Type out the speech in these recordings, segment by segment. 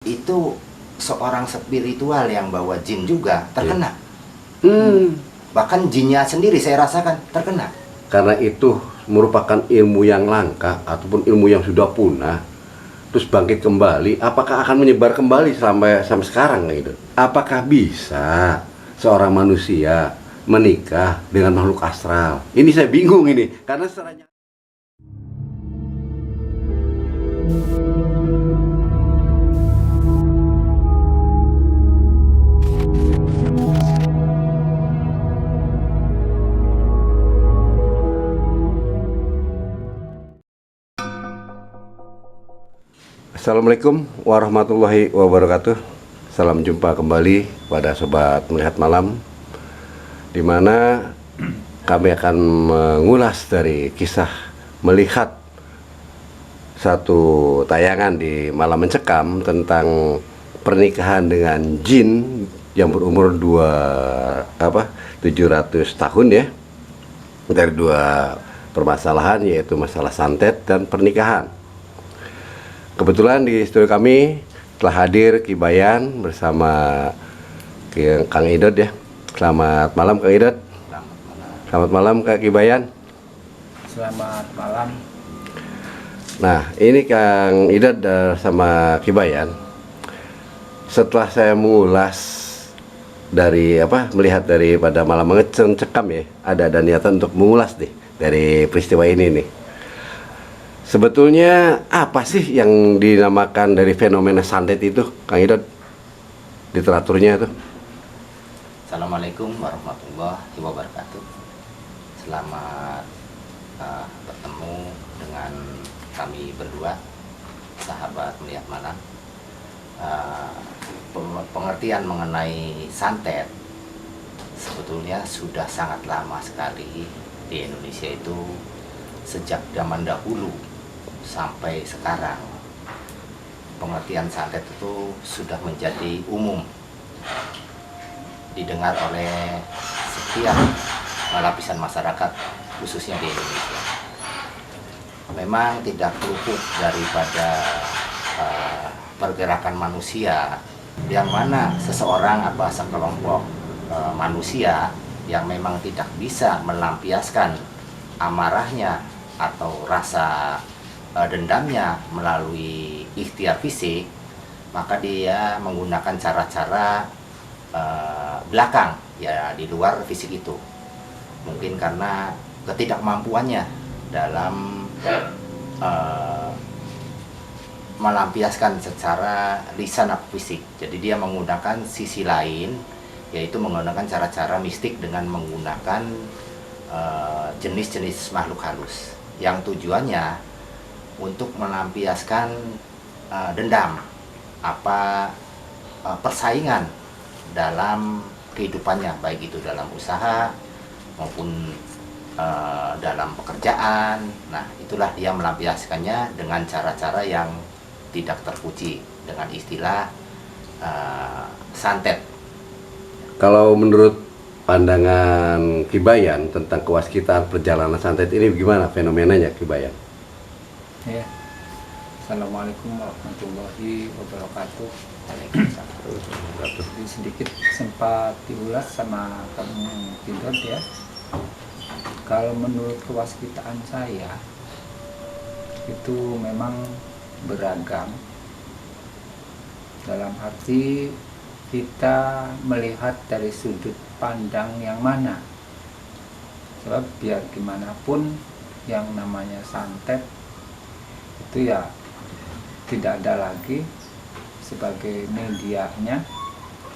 itu seorang spiritual yang bawa jin juga terkena. Bahkan jinnya sendiri saya rasakan terkena. Karena itu merupakan ilmu yang langka ataupun ilmu yang sudah punah, terus bangkit kembali, apakah akan menyebar kembali sampai sekarang gitu? Apakah bisa seorang manusia menikah dengan makhluk astral? Ini saya bingung ini, karena setelahnya Assalamualaikum warahmatullahi wabarakatuh. Salam jumpa kembali pada Sobat Melihat Malam, di mana kami akan mengulas dari kisah melihat satu tayangan di Malam Mencekam tentang pernikahan dengan jin yang berumur 700 tahun ya, dari dua permasalahan, yaitu masalah santet dan pernikahan. Kebetulan di studio kami telah hadir Ki Bayan bersama Kang Idot ya. Selamat malam Kang Idot. Selamat malam Kak Ki Bayan. Selamat malam. Nah, ini Kang Idot sama Ki Bayan. Setelah saya mengulas dari melihat daripada Malam Mencekam ya, ada niatan untuk mengulas nih dari peristiwa ini nih. Sebetulnya apa sih yang dinamakan dari fenomena santet itu, Kang Idot? Literaturnya itu. Assalamualaikum warahmatullahi wabarakatuh. Selamat bertemu dengan kami berdua, sahabat Melihat Malam. Pengertian mengenai santet sebetulnya sudah sangat lama sekali di Indonesia, itu sejak zaman dahulu sampai sekarang. Pengertian santet itu sudah menjadi umum, didengar oleh setiap lapisan masyarakat, khususnya di Indonesia. Memang tidak luput daripada pergerakan manusia, yang mana seseorang atau sekelompok manusia yang memang tidak bisa melampiaskan amarahnya atau rasa dendamnya melalui ikhtiar fisik, maka dia menggunakan cara-cara belakang ya, di luar fisik itu. Mungkin karena ketidakmampuannya dalam melampiaskan secara lisan atau fisik. Jadi dia menggunakan sisi lain, yaitu menggunakan cara-cara mistik dengan menggunakan jenis-jenis makhluk halus, yang tujuannya untuk melampiaskan dendam, persaingan dalam kehidupannya, baik itu dalam usaha maupun dalam pekerjaan. Nah, itulah dia melampiaskannya dengan cara-cara yang tidak terpuji, dengan istilah santet. Kalau menurut pandangan Ki Bayan tentang kewaskitaan perjalanan santet ini, gimana fenomenanya Ki Bayan? Ya. Assalamualaikum warahmatullahi wabarakatuh. Jadi sedikit sempat diulas sama kamu Idot ya. Kalau menurut kewaskitaan saya itu memang beragam, dalam arti kita melihat dari sudut pandang yang mana. Sebab biar gimana pun yang namanya santet itu ya tidak ada lagi sebagai medianya,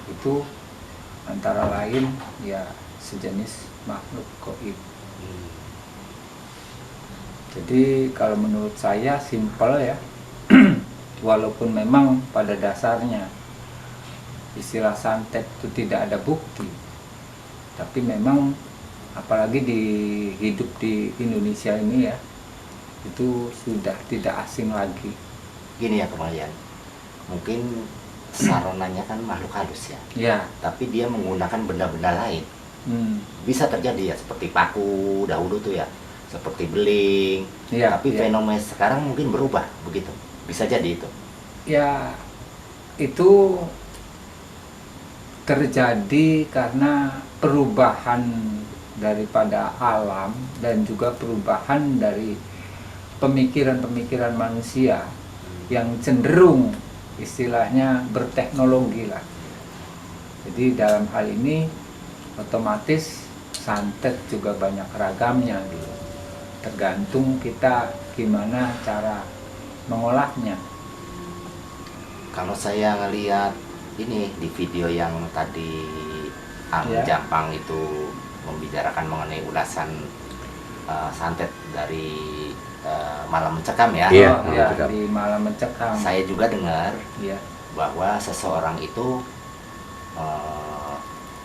itu antara lain ya sejenis makhluk gaib. Jadi kalau menurut saya simpel ya, walaupun memang pada dasarnya istilah santet itu tidak ada bukti, tapi memang apalagi hidup di Indonesia ini ya, itu sudah tidak asing lagi. Gini ya kemarin, mungkin saronanya kan makhluk halus ya, Ya. tapi dia menggunakan benda-benda lain. Bisa terjadi ya, seperti paku dahulu tuh ya, seperti beling. Ya, tapi ya. fenomena sekarang mungkin berubah begitu, bisa jadi itu. Ya itu terjadi karena perubahan daripada alam dan juga perubahan dari pemikiran-pemikiran manusia yang cenderung istilahnya berteknologi lah. Jadi dalam hal ini otomatis santet juga banyak ragamnya gitu. Tergantung kita gimana cara mengolahnya. Kalau saya ngelihat ini di video yang tadi Ya. Jampang itu membicarakan mengenai ulasan santet dari Malam Mencekam ya. Iya, Oh, Malam ya, Mencekam. di Malam Mencekam. Saya juga dengar Ya. bahwa seseorang itu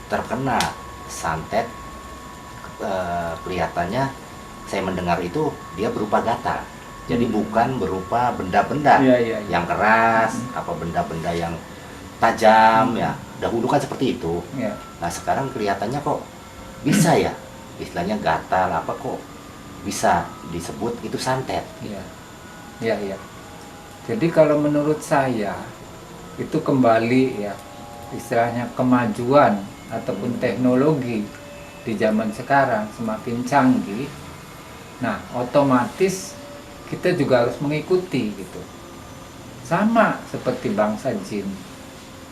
terkena santet, kelihatannya saya mendengar itu dia berupa gatal. Jadi bukan berupa benda-benda Iya, iya, iya. yang keras, apa benda-benda yang tajam ya. Dahulu kan seperti itu. Ya. Nah sekarang kelihatannya kok bisa ya, istilahnya gatal apa kok bisa disebut itu santet. Iya, iya, iya. Jadi kalau menurut saya itu kembali ya istilahnya kemajuan ataupun teknologi di zaman sekarang semakin canggih. Nah, otomatis kita juga harus mengikuti gitu. Sama seperti bangsa jin.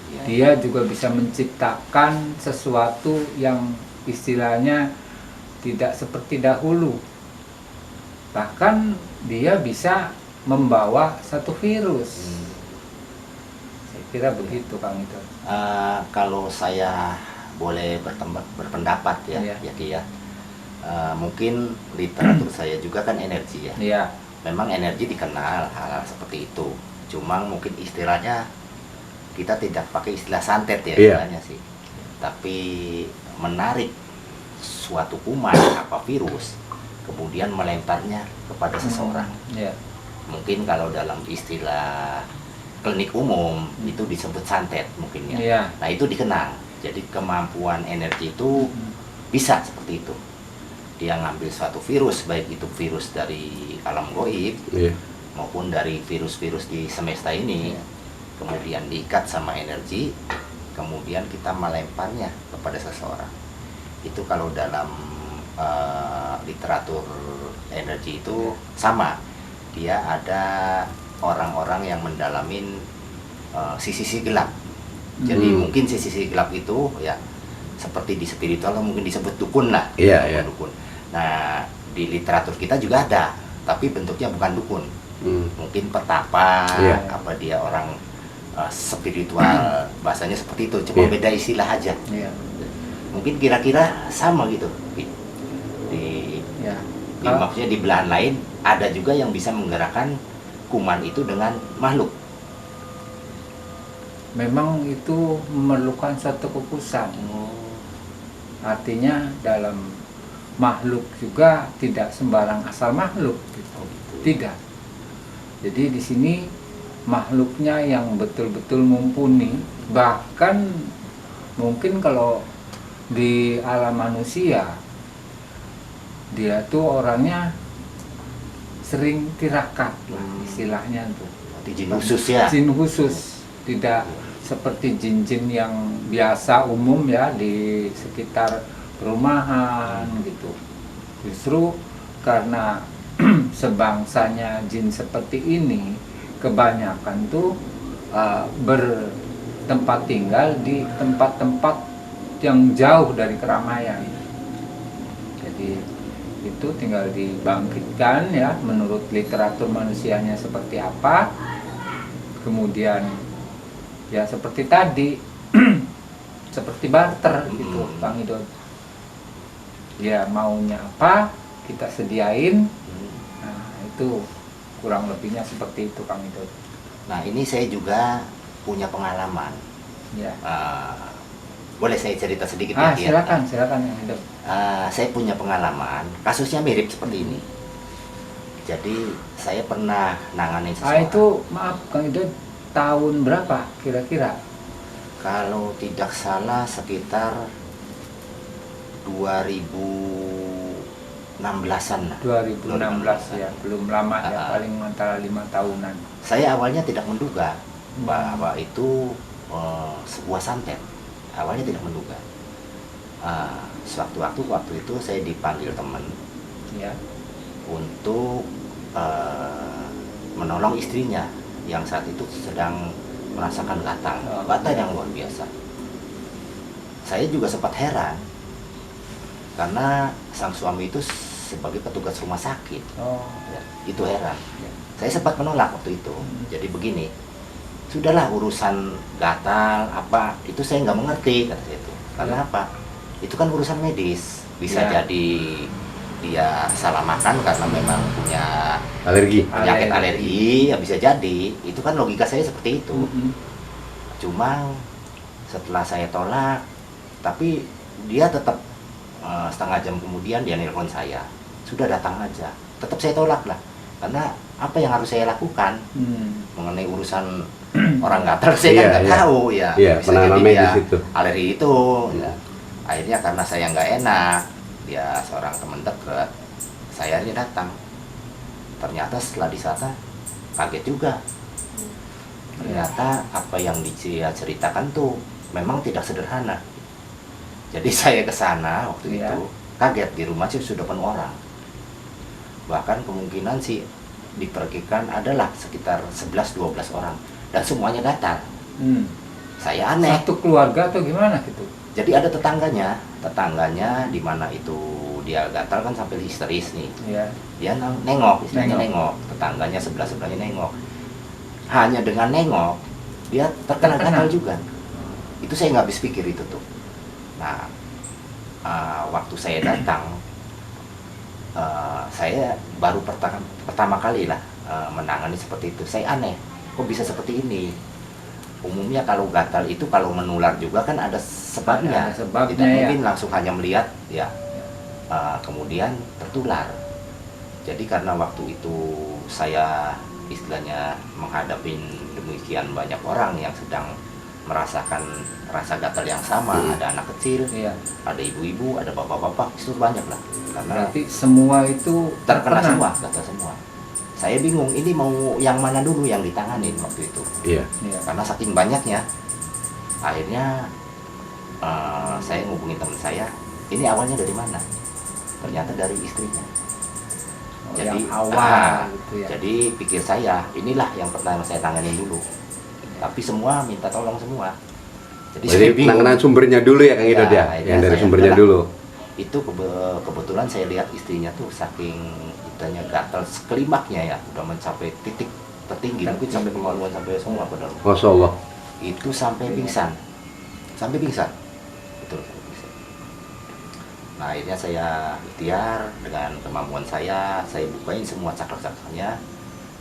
Ya. Dia juga bisa menciptakan sesuatu yang istilahnya tidak seperti dahulu. Bahkan dia bisa membawa satu virus. Saya kira begitu Kang itu. Kalau saya boleh berpendapat ya, Iya. ya Ki ya. Mungkin literatur saya juga kan energi ya. Iya, Memang energi dikenal hal-hal seperti itu. Cuma mungkin istilahnya kita tidak pakai istilah santet ya Iya. istilahnya sih. Tapi menarik suatu kuman apa virus kemudian melemparnya kepada seseorang. Iya. Mungkin kalau dalam istilah klinik umum itu disebut santet mungkin ya. Iya. Nah itu dikenal. Jadi kemampuan energi itu bisa seperti itu. Dia ngambil suatu virus, baik itu virus dari alam goib Iya. maupun dari virus-virus di semesta ini, Iya. kemudian diikat sama energi, kemudian kita melemparnya kepada seseorang. Itu kalau dalam literatur energi itu sama. Dia ada orang-orang yang mendalamin sisi-sisi gelap. Jadi mungkin sisi-sisi gelap itu ya seperti di spiritual mungkin disebut dukun lah. Iya, iya. Dukun. Nah, di literatur kita juga ada, tapi bentuknya bukan dukun. Mungkin petapa, Iya. apa dia orang spiritual, bahasanya seperti itu, cuma Iya. beda istilah aja. Iya. Mungkin kira-kira sama gitu. Di Ya. maksudnya di belahan lain ada juga yang bisa menggerakkan kuman itu dengan makhluk. Memang itu memerlukan suatu kekuatan. Artinya dalam makhluk juga tidak sembarang asal makhluk gitu. Tidak. Jadi di sini makhluknya yang betul-betul mumpuni, bahkan mungkin kalau di alam manusia dia tuh orangnya sering tirakat lah istilahnya tuh. Berarti jin khusus ya. Jin khusus, tidak seperti jin-jin yang biasa umum ya di sekitar perumahan gitu. Justru karena sebangsanya jin seperti ini kebanyakan tuh bertempat tinggal di tempat-tempat yang jauh dari keramaian. Jadi itu tinggal dibangkitkan ya menurut literatur manusianya seperti apa, kemudian ya seperti tadi seperti barter gitu Bang Idon. Ya maunya apa kita sediain. Nah itu kurang lebihnya seperti itu Kang Idon. Nah ini saya juga punya pengalaman. Ya. Boleh saya cerita sedikit ya? Ki? Silakan Kang Idon. Saya punya pengalaman, kasusnya mirip seperti ini. Jadi saya pernah nanganin seseorang. Itu maaf Kang Idon, tahun berapa kira-kira? Kalau tidak salah sekitar 2016-an lah. 2016 ya, belum lama ya, Ah. paling antara 5 tahunan. Saya awalnya tidak menduga bahwa itu sebuah santet. Awalnya tidak menduga. Waktu itu saya dipanggil teman Ya. untuk menolong istrinya yang saat itu sedang merasakan gatal, gatal yang luar biasa. Saya juga sempat heran karena sang suami itu sebagai petugas rumah sakit. Ya, itu heran. Ya. Saya sempat menolak waktu itu. Jadi begini, sudahlah urusan gatal apa itu saya nggak mengerti kata saya itu. Karena apa? Itu kan urusan medis. Bisa Ya. jadi dia salah makan karena memang punya Alergi. penyakit alergi, ya bisa jadi. Itu kan logika saya seperti itu. Cuma setelah saya tolak, tapi dia tetap setengah jam kemudian dia nelpon saya, sudah datang aja. Tetap saya tolak lah, karena apa yang harus saya lakukan mengenai urusan orang gatal saya kan nggak tahu ya. Bisa jadi dia alergi itu. Ya. Akhirnya karena saya nggak enak, dia seorang teman dekat, saya akhirnya datang. Ternyata setelah di sana kaget juga. Ternyata apa yang dia ceritakan tuh memang tidak sederhana. Jadi saya ke sana waktu itu kaget, di rumah sih sudah penuh orang. Bahkan kemungkinan sih diperkirakan adalah sekitar 11-12 orang dan semuanya gatal. Saya aneh. Satu keluarga atau gimana gitu? Jadi ada tetangganya di mana itu dia gatal kan sampai histeris nih. Ya. Dia nengok, istilahnya nengok. Tetangganya sebelahnya nengok. Hanya dengan nengok dia terkena gatal juga. Itu saya nggak habis pikir itu tuh. Nah, waktu saya datang, saya baru pertama kali lah menangani seperti itu. Saya aneh, kok bisa seperti ini? Umumnya kalau gatal itu kalau menular juga kan ada sebabnya. Tidak mungkin langsung hanya melihat ya, kemudian tertular. Jadi karena waktu itu saya istilahnya menghadapi demikian banyak orang yang sedang merasakan rasa gatal yang sama, ada anak kecil, ada ibu-ibu, ada bapak-bapak, itu banyak lah. Karena berarti semua itu terkena semua, gatal semua. Saya bingung, ini mau yang mana dulu yang ditanganin waktu itu. Iya. Karena saking banyaknya, akhirnya saya ngubungin teman saya, ini awalnya dari mana? Ternyata dari istrinya. Jadi yang awal gitu ya. Jadi pikir saya, inilah yang pertama saya tanganin dulu. Tapi semua minta tolong semua. Jadi penanganan sumbernya dulu ya Kang Idod ya, yang dari sumbernya dulu. Itu kebetulan saya lihat istrinya tuh saking itanya gatal sekelimaknya ya, udah mencapai titik tertinggi, mungkin sampai kemaluan sampai semua padahal. Masya Allah. Itu sampai pingsan, betul. Nah akhirnya saya ikhtiar dengan kemampuan saya bukain semua cakar-cakarnya,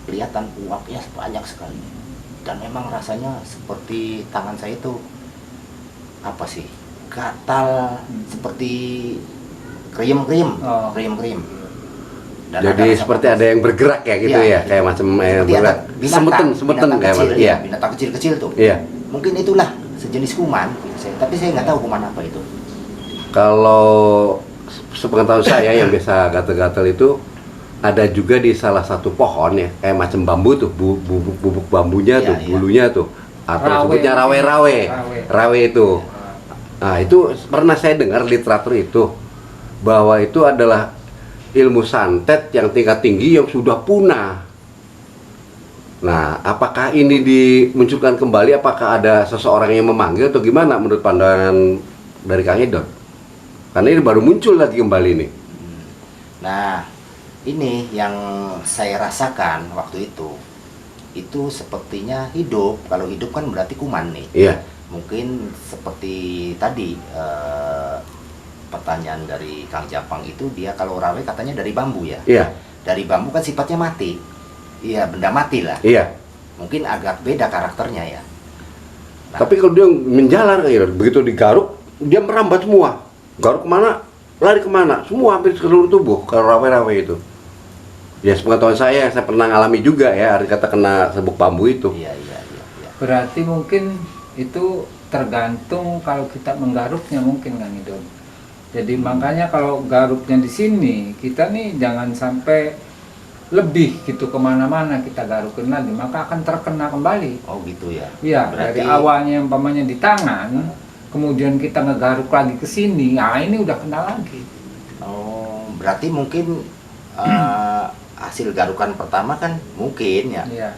kelihatan uapnya banyak sekali. Dan memang rasanya seperti tangan saya itu apa sih, gatal seperti krium-krium. Jadi seperti ada yang bergerak ya gitu ya, kayak macam bergerak, semeton kayak kecil, ya, binatang kecil-kecil tuh. Iya. Mungkin itulah sejenis kuman, tapi saya nggak tahu kuman apa itu. Kalau sepengetahuan saya yang biasa gatal-gatal itu ada juga di salah satu pohon ya, kayak macam bambu tuh, bubuk bambunya tuh, bulunya tuh, atau sebutnya rawe itu. Nah itu pernah saya dengar literatur itu bahwa itu adalah ilmu santet yang tingkat tinggi yang sudah punah. Nah apakah ini dimunculkan kembali? Apakah ada seseorang yang memanggil atau gimana menurut pandangan dari Kang Idod? Karena ini baru muncul lagi kembali nih. Nah ini yang saya rasakan waktu itu sepertinya hidup. Kalau hidup kan berarti kuman nih. Iya. Mungkin seperti tadi pertanyaan dari Kang Japang itu, dia kalau rawe katanya dari bambu ya. Iya. Dari bambu kan sifatnya mati. Iya, benda mati lah. Iya. Mungkin agak beda karakternya ya. Nah, tapi kalau dia menjalar begitu digaruk, dia merambat semua. Garuk kemana, lari kemana, semua hampir seluruh tubuh kalau rawe-rawe itu. Ya sepengetahuan saya pernah ngalami juga ya, hari kata kena sabuk bambu itu. Iya. Berarti mungkin itu tergantung kalau kita menggaruknya mungkin Kang Idod. Jadi makanya kalau garuknya di sini, kita nih jangan sampai lebih gitu kemana-mana kita garukin lagi, maka akan terkena kembali. Oh gitu ya. Iya, dari awalnya umpamanya di tangan, kemudian kita ngegaruk lagi ke sini, nah ini udah kena lagi. Oh, berarti mungkin hasil garukan pertama kan mungkin ya Iya,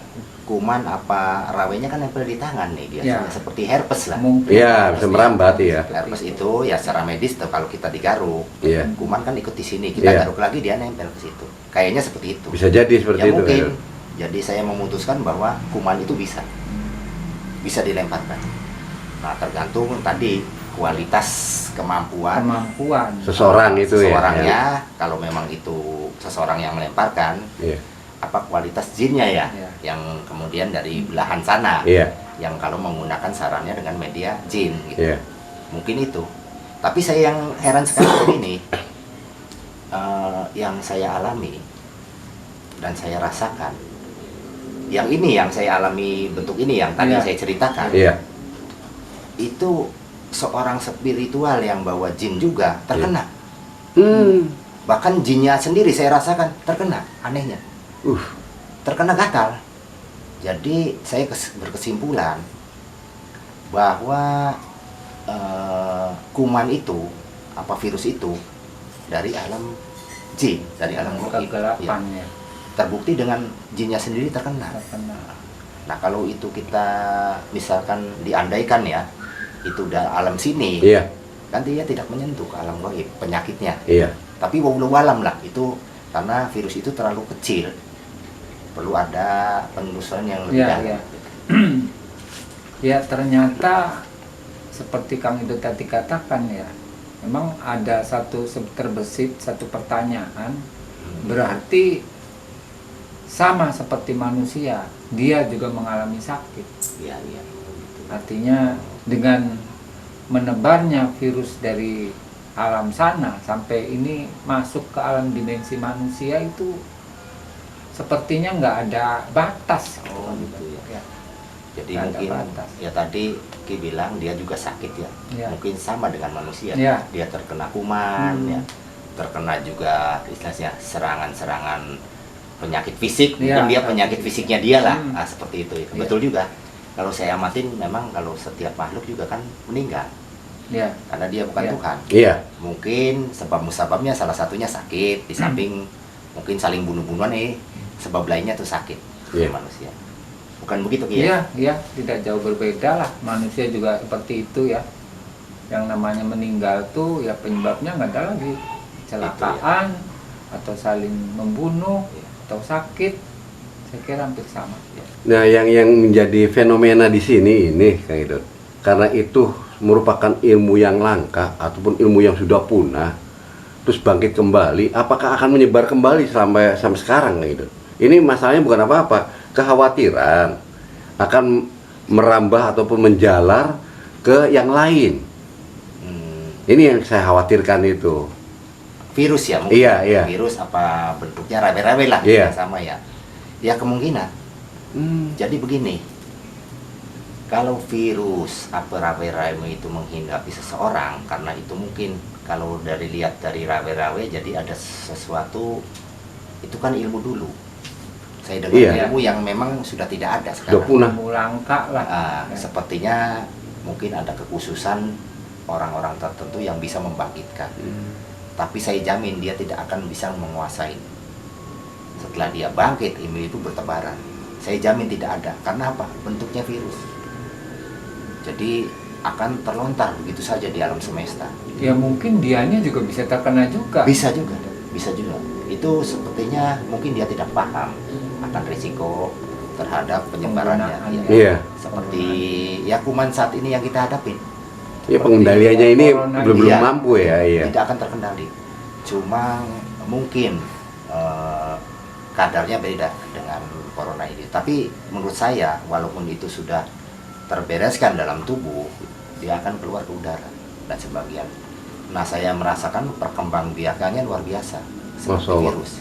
kuman apa rawenya kan nempel di tangan nih biasanya, Ya. seperti herpes lah. mungkin. Iya, bisa merambat ya. Herpes itu ya secara medis tuh kalau kita digaruk, Iya. kuman kan ikut di sini, kita Iya. garuk lagi dia nempel ke situ. Kayaknya seperti itu. Bisa jadi seperti Ya itu. mungkin. Kang. Jadi saya memutuskan bahwa kuman itu bisa dilemparkan. Nah, tergantung tadi kualitas kemampuan Kemampuan. Seseorang itu ya. seseorangnya. Kalau memang itu seseorang yang melemparkan, Iya. apa kualitas jinnya ya, Iya. yang kemudian dari belahan sana, Iya. yang kalau menggunakan sarannya dengan media jin gitu. Iya. Mungkin itu. Tapi saya yang heran sekarang begini, yang saya alami dan saya rasakan, yang saya alami bentuk ini yang tadi Iya. saya ceritakan, Iya. itu seorang spiritual yang bawa jin juga terkena. Bahkan jinnya sendiri saya rasakan terkena, anehnya. Terkena gatal. Jadi saya berkesimpulan bahwa kuman itu, apa virus itu dari alam jin, dari alam gaib. Kegelapan ya. Terbukti dengan jinnya sendiri terkena. Nah, kalau itu kita misalkan diandaikan ya, itu udah alam sini, Iya. kan dia tidak menyentuh ke alam gaib penyakitnya. Iya. Tapi wallahu alam lah itu, karena virus itu terlalu kecil, perlu ada penelusuran yang lebih Iya, dalam. iya. Ya ternyata seperti Kang Ido tadi katakan ya, memang ada terbesit satu pertanyaan, berarti sama seperti manusia, dia juga mengalami sakit. Iya, iya. Artinya dengan menebarnya virus dari alam sana sampai ini masuk ke alam dimensi manusia itu sepertinya nggak ada batas. Oh, gitu ya. Ya. Jadi Nggak ada mungkin batas. ya tadi Ki bilang dia juga sakit ya. Ya. Mungkin sama dengan manusia. Ya. Dia terkena kuman ya. Terkena juga istilahnya serangan-serangan penyakit fisik. Ya, Mungkin dia penyakit fisiknya dia lah. Hmm. Nah, seperti itu. Ya. Betul juga. Kalau saya amatin memang kalau setiap makhluk juga kan meninggal Ya. karena dia bukan Ya. Tuhan. Iya. Mungkin sebab musababnya salah satunya sakit, di samping mungkin saling bunuh-bunuhan sebab lainnya tuh sakit Iya. manusia. Bukan begitu Ki? Iya, iya, tidak jauh berbeda lah. Manusia juga seperti itu ya. Yang namanya meninggal tuh ya penyebabnya nggak ada lagi kecelakaan atau saling membunuh atau sakit. Saya kira hampir sama. Ya. Nah, yang menjadi fenomena di sini ini, Kang Idot, karena itu merupakan ilmu yang langka ataupun ilmu yang sudah punah, terus bangkit kembali, apakah akan menyebar kembali sampai sekarang, Kang Idot? Ini masalahnya bukan apa-apa, kekhawatiran akan merambah ataupun menjalar ke yang lain. Ini yang saya khawatirkan itu. Virus ya mungkin. Iya, iya. Virus apa bentuknya rabe-rabe lah, Iya. sama ya. Ya kemungkinan. Jadi begini, kalau virus apa rabe-rabe itu menghinggapi seseorang, karena itu mungkin kalau lihat dari rabe-rabe jadi ada sesuatu, itu kan ilmu dulu. Saya dengar Iya. ilmu yang memang sudah tidak ada Sudah sekarang. punah. Ilmu langka lah. Ya. Sepertinya mungkin ada kekhususan orang-orang tertentu yang bisa membangkitkan. Tapi saya jamin dia tidak akan bisa menguasai. Setelah dia bangkit, ilmu itu bertebaran. Saya jamin tidak ada. Karena apa? Bentuknya virus. Jadi akan terlontar begitu saja di alam semesta. Ya mungkin dianya juga bisa terkena juga. Bisa juga, bisa juga. Itu sepertinya mungkin dia tidak paham akan risiko terhadap penyebarannya. Penggunaannya. Ya. Iya. Seperti ya kuman saat ini yang kita hadapin. Ya, pengendaliannya ini Corona belum Iya. mampu ya, iya. Tidak akan terkendali. Cuma mungkin kadarnya beda dengan corona ini. Tapi menurut saya, walaupun itu sudah terbereskan dalam tubuh, dia akan keluar ke udara dan sebagian. Nah, saya merasakan perkembangbiakannya luar biasa seperti Masya Allah. virus.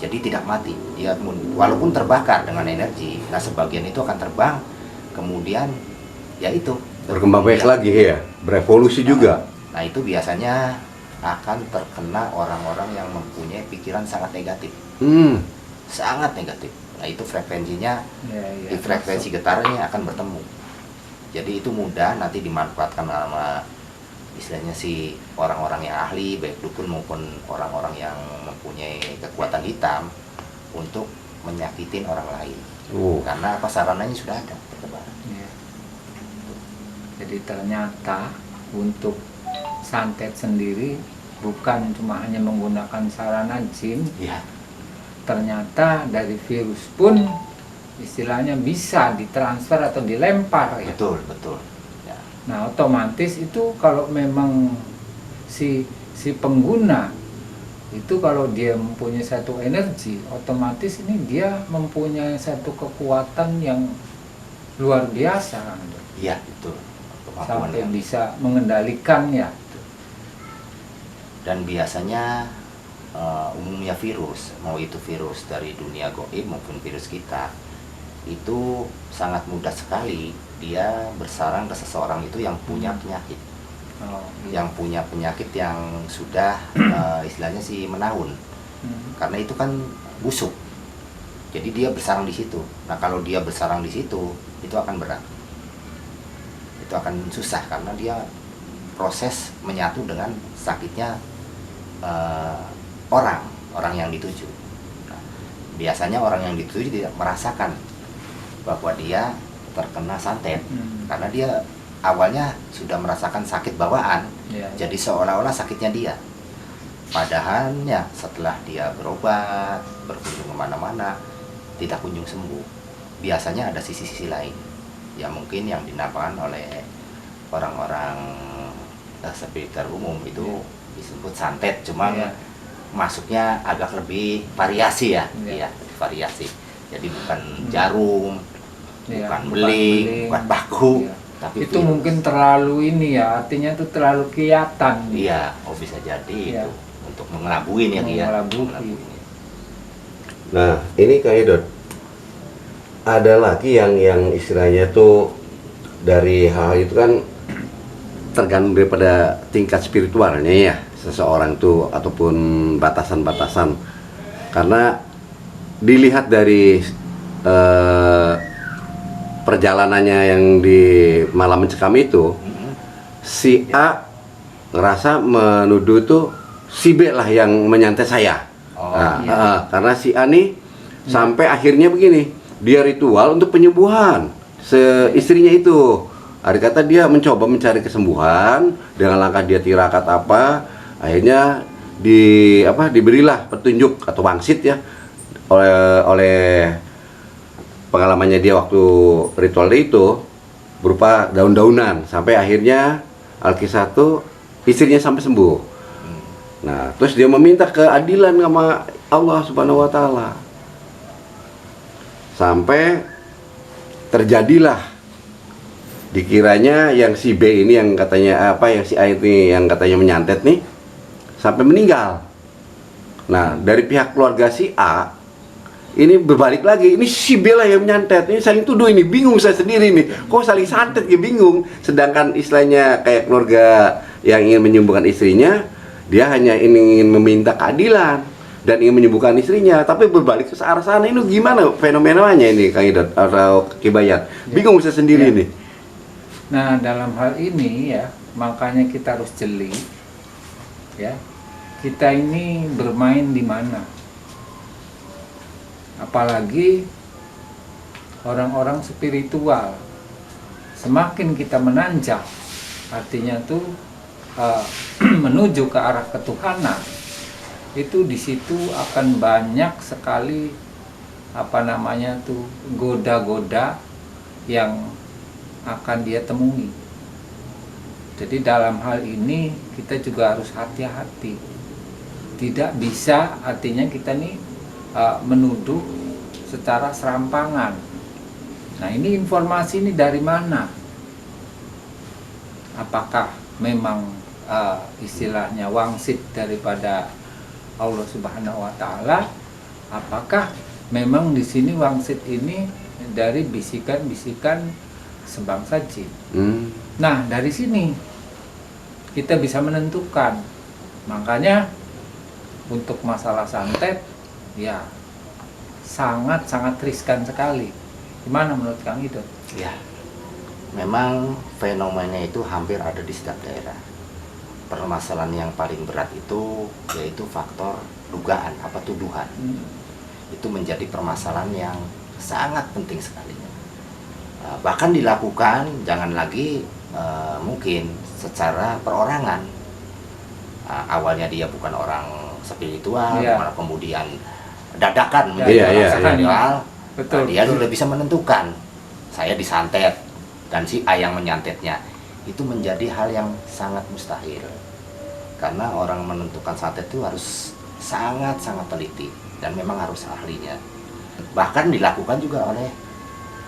Jadi tidak mati. Dia walaupun terbakar dengan energi, nah sebagian itu akan terbang, kemudian ya itu Berkembang baik lagi ya, berevolusi juga. Nah, itu biasanya akan terkena orang-orang yang mempunyai pikiran sangat negatif. sangat negatif. Nah itu frekuensinya, Ya, di frekuensi getarnya akan bertemu. Jadi itu mudah nanti dimanfaatkan sama istilahnya si orang-orang yang ahli, baik dukun maupun orang-orang yang mempunyai kekuatan hitam untuk menyakitin orang lain. Karena apa, sarananya sudah ada. Ya. Jadi ternyata untuk santet sendiri bukan cuma hanya menggunakan sarana jin, Iya. ternyata dari virus pun istilahnya bisa ditransfer atau dilempar ya. Betul, betul. Ya. Nah, otomatis itu kalau memang si pengguna itu kalau dia mempunyai satu energi, otomatis ini dia mempunyai satu kekuatan yang luar biasa kan, Dok. Iya, betul. Kemampuan Sampai yang bisa mengendalikannya. dan biasanya umumnya virus, mau itu virus dari dunia gaib maupun virus kita, itu sangat mudah sekali dia bersarang ke seseorang itu yang punya penyakit, Iya. yang punya penyakit yang sudah istilahnya sih menahun, karena itu kan busuk, jadi dia bersarang di situ. Nah kalau dia bersarang di situ itu akan berat, itu akan susah karena dia proses menyatu dengan sakitnya orang yang dituju. Nah, biasanya orang yang dituju tidak merasakan bahwa dia terkena santet, karena dia awalnya sudah merasakan sakit bawaan, Ya, jadi seolah-olah sakitnya dia. Padahal ya setelah dia berobat, berkunjung kemana-mana, tidak kunjung sembuh. Biasanya ada sisi-sisi lain, ya mungkin yang dinamakan oleh orang-orang spiritual umum itu disebut santet, cuma Ya. masuknya agak lebih variasi ya, Ya. iya, variasi. Jadi bukan jarum, Ya, bukan beling, bukan paku, Ya. tapi Itu virus. mungkin terlalu ini ya, artinya itu terlalu kelihatan. Iya, oh bisa jadi Iya. itu untuk mengelabuin ya, Ki, ya. Mengelabui. Nah, ini Kak Edot, ada lagi yang istilahnya tuh dari hal itu kan tergantung daripada tingkat spiritualnya ya seseorang tuh ataupun batasan-batasan. Karena dilihat dari perjalanannya yang di malam mencekam itu, si A ngerasa menuduh tuh si B lah yang menyantet saya. Oh, iya. Karena si A nih sampai akhirnya begini, dia ritual untuk penyembuhan istrinya itu. Hari kata dia mencoba mencari kesembuhan dengan langkah dia tirakat apa, akhirnya diberilah petunjuk atau wangsit ya oleh pengalamannya dia waktu ritual itu berupa daun-daunan, sampai akhirnya Alkisah tuh istrinya sampai sembuh. Nah, terus dia meminta keadilan sama Allah Subhanahu wa taala. Sampai terjadilah dikiranya yang si B ini yang katanya yang si A ini yang katanya menyantet nih sampai meninggal. Nah, dari pihak keluarga si A ini berbalik lagi, ini si B lah yang menyantet, ini saling tuduh, ini bingung saya sendiri nih, kok saling santet ya, bingung. Sedangkan istilahnya kayak keluarga yang ingin menyembuhkan istrinya, dia hanya ingin meminta keadilan dan ingin menyembuhkan istrinya, tapi berbalik ke arah sana. Ini gimana fenomenanya ini Kang Idot atau Kibayan? Bingung saya sendiri Ya. nih. Nah, dalam hal ini ya, makanya kita harus jeli. Ya. Kita ini bermain di mana? Apalagi orang-orang spiritual. Semakin kita menanjak, artinya tuh menuju ke arah ketuhanan, itu di situ akan banyak sekali goda-goda yang akan dia temui. Jadi dalam hal ini kita juga harus hati-hati. Tidak bisa artinya kita nih menuduh secara serampangan. Nah, ini informasi ini dari mana? Apakah memang istilahnya wangsit daripada Allah Subhanahu wa taala? Apakah memang di sini wangsit ini dari bisikan-bisikan sebangsa jin? Nah, dari sini kita bisa menentukan. Makanya untuk masalah santet, ya sangat riskan sekali. Gimana menurut Kang Idot? Ya, memang fenomena itu hampir ada di setiap daerah. Permasalahan yang paling berat itu yaitu faktor dugaan apa tuduhan. Itu menjadi permasalahan yang sangat penting sekali. Bahkan dilakukan jangan lagi mungkin secara perorangan. Awalnya dia bukan orang spiritual, malah kemudian dadakan menjadi orang spiritual. Betul, Dia betul. sudah bisa menentukan saya disantet dan si A yang menyantetnya. Itu menjadi hal yang sangat mustahil. Karena orang menentukan santet itu harus sangat teliti dan memang harus ahlinya. Bahkan dilakukan juga oleh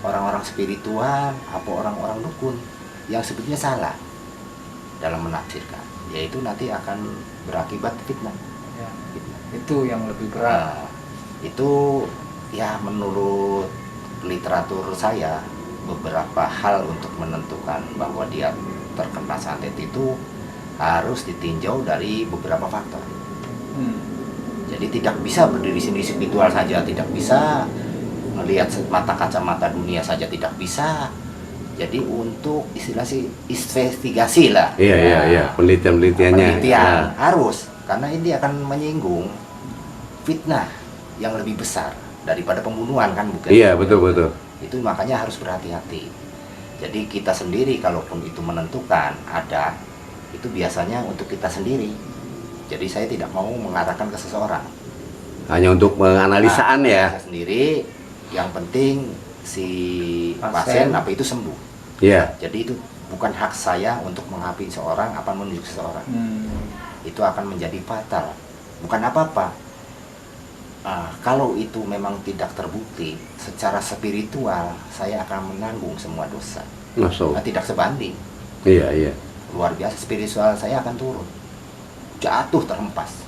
orang-orang spiritual atau orang-orang dukun yang sebetulnya salah dalam menafsirkan, yaitu nanti akan berakibat fitnah. Ya, itu yang lebih berat. Itu ya menurut literatur saya beberapa hal untuk menentukan bahwa dia terkena santet itu harus ditinjau dari beberapa faktor. Jadi tidak bisa berdiri sendiri spiritual saja, tidak bisa melihat mata kacamata dunia saja, tidak bisa. Jadi untuk istilah investigasi lah. Iya. Penelitian-penelitiannya. Penelitian harus, karena ini akan menyinggung fitnah yang lebih besar daripada pembunuhan kan, bukan? Iya, betul. Itu makanya harus berhati-hati. Jadi kita sendiri kalaupun itu menentukan ada, itu biasanya untuk kita sendiri. Jadi saya tidak mau mengarahkan ke seseorang. Hanya untuk penganalisaan ya. Saya sendiri, yang penting si pasien apa itu sembuh. Iya. Jadi itu bukan hak saya untuk menghakimi seorang apa menunjuk seseorang. Itu akan menjadi fatal. Bukan apa-apa. Kalau itu memang tidak terbukti secara spiritual, saya akan menanggung semua dosa. Tidak sebanding. Iya. Luar biasa, spiritual saya akan turun, jatuh terhempas.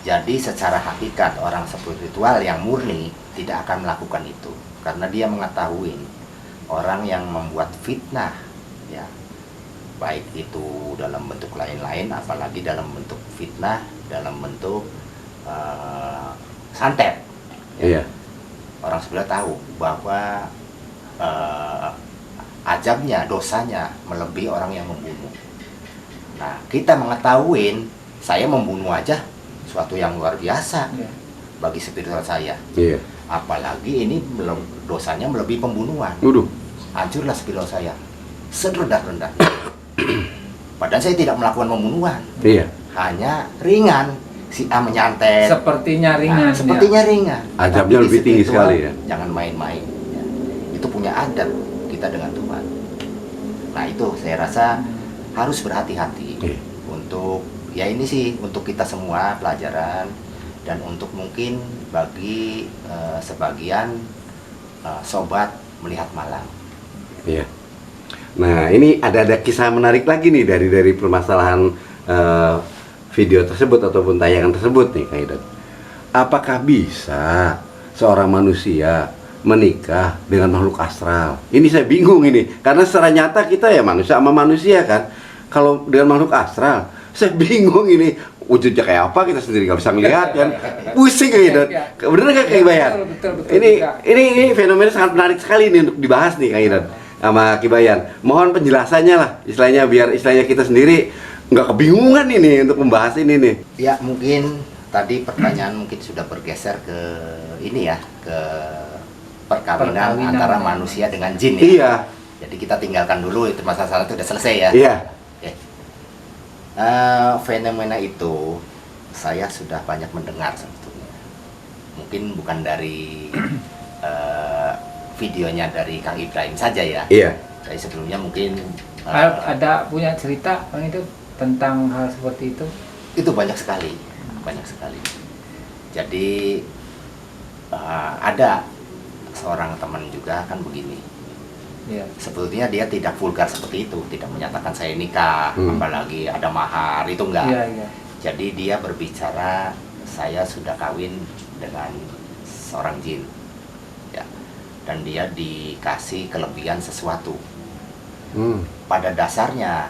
Jadi secara hakikat orang spiritual yang murni tidak akan melakukan itu, karena dia mengetahui orang yang membuat fitnah, ya, baik itu dalam bentuk lain-lain, apalagi dalam bentuk fitnah, dalam bentuk santet. Iya. Orang sebelah tahu bahwa ajabnya, dosanya melebihi orang yang membunuh. Nah, kita mengetahui saya membunuh aja suatu yang luar biasa bagi spiritual saya. Iya. Apalagi ini dosanya melebihi pembunuhan. Hancurlah spiritual saya serendah-rendahnya. Padahal saya tidak melakukan pembunuhan. Iya. Hanya ringan. Si A menyantet. Sepertinya ringan. Sepertinya ringan. Ajabnya lebih tinggi sekali ya. Jangan main-main. Ya. Itu punya adat kita dengan Tuhan. Nah itu saya rasa harus berhati-hati untuk ya ini sih untuk kita semua pelajaran dan untuk mungkin bagi sebagian sobat melihat malam. Iya. Nah ini ada kisah menarik lagi nih dari permasalahan video tersebut ataupun tayangan tersebut nih Kang Idot. Apakah bisa seorang manusia menikah dengan makhluk astral? Ini saya bingung ini karena secara nyata kita ya manusia sama manusia kan. Kalau dengan makhluk astral, saya bingung ini wujudnya kayak apa, kita sendiri nggak bisa ngelihat kan. Pusing Kang Idot. Bener nggak Kang Bayan? Betul, ini fenomena sangat menarik sekali nih untuk dibahas nih Kang Idot sama Ki Bayan. Mohon penjelasannya lah, istilahnya biar istilahnya kita sendiri nggak kebingungan ini untuk membahas ini nih. Ya mungkin tadi pertanyaan mungkin sudah bergeser ke ini ya, ke perkawinan antara manusia dengan jin ya. Iya. Jadi kita tinggalkan dulu itu masalah itu udah selesai ya. Iya. Fenomena itu saya sudah banyak mendengar sebetulnya. Mungkin bukan dari videonya dari Kang Ibrahim saja ya. Iya. Saya sebelumnya mungkin ada punya cerita Kang itu tentang hal seperti itu? Itu banyak sekali. Jadi ada seorang teman juga kan begini. Iya. Sebetulnya dia tidak vulgar seperti itu, tidak menyatakan saya nikah, apalagi ada mahar, itu enggak. Iya. Jadi dia berbicara saya sudah kawin dengan seorang jin, ya, dan dia dikasih kelebihan sesuatu. Pada dasarnya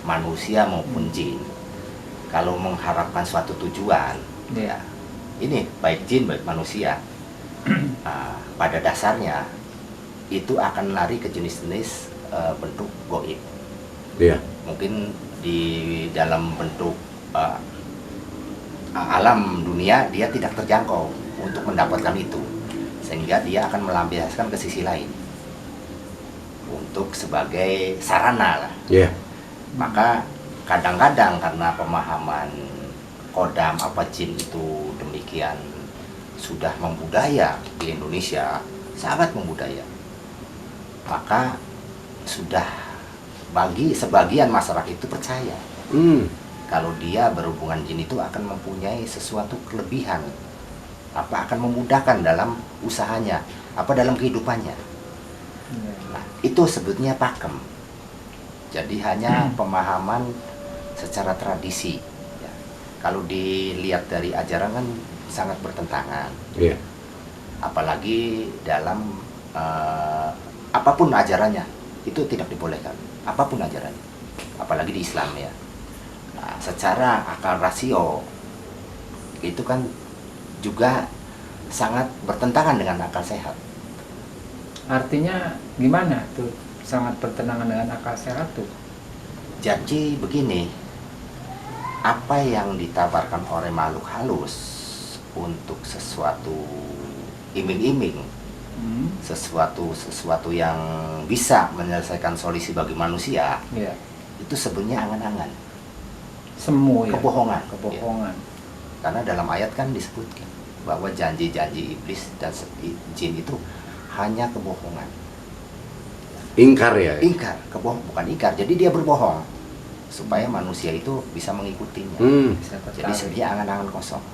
manusia maupun jin, kalau mengharapkan suatu tujuan, ya, ini baik jin baik manusia, pada dasarnya itu akan lari ke jenis-jenis bentuk goib. Iya. Mungkin di dalam bentuk alam dunia dia tidak terjangkau untuk mendapatkan itu, sehingga dia akan melampiaskan ke sisi lain untuk sebagai sarana lah. Iya. Maka kadang-kadang karena pemahaman kodam apa jin itu demikian sudah membudaya di Indonesia, sangat membudaya, maka sudah bagi sebagian masyarakat itu percaya kalau dia berhubungan jin itu akan mempunyai sesuatu kelebihan, apa akan memudahkan dalam usahanya, apa dalam kehidupannya. Nah, itu sebutnya pakem. Jadi hanya pemahaman secara tradisi. Ya. Kalau dilihat dari ajaran kan sangat bertentangan. Iya. Apalagi dalam apapun ajarannya itu tidak dibolehkan. Apapun ajarannya, apalagi di Islam ya. Nah, secara akal rasio itu kan juga sangat bertentangan dengan akal sehat. Artinya gimana tuh sangat bertentangan dengan akal sehat tuh? Jadi begini, apa yang ditawarkan oleh makhluk halus untuk sesuatu iming-iming, sesuatu yang bisa menyelesaikan solusi bagi manusia, Iya. itu sebenarnya angan-angan, Semu ya. kebohongan. Kebohongan. Ya. Karena dalam ayat kan disebutkan bahwa janji-janji iblis dan jin itu hanya kebohongan. Ingkar ya. Ingkar, bukan ingkar. Jadi dia berbohong supaya manusia itu bisa mengikutinya. Bisa Jadi tertarik. sebenarnya angan-angan kosong.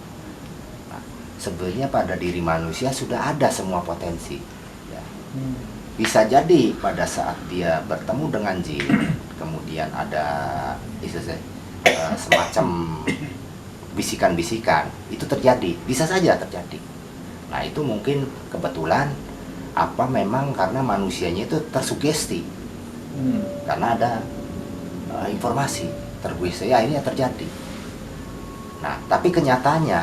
Nah, sebenarnya pada diri manusia sudah ada semua potensi. Ya. Bisa jadi pada saat dia bertemu dengan jin, kemudian ada semacam bisikan-bisikan, itu terjadi, bisa saja terjadi. Nah, itu mungkin kebetulan apa memang karena manusianya itu tersugesti, karena ada informasi tersugesti, akhirnya terjadi. Nah, tapi kenyataannya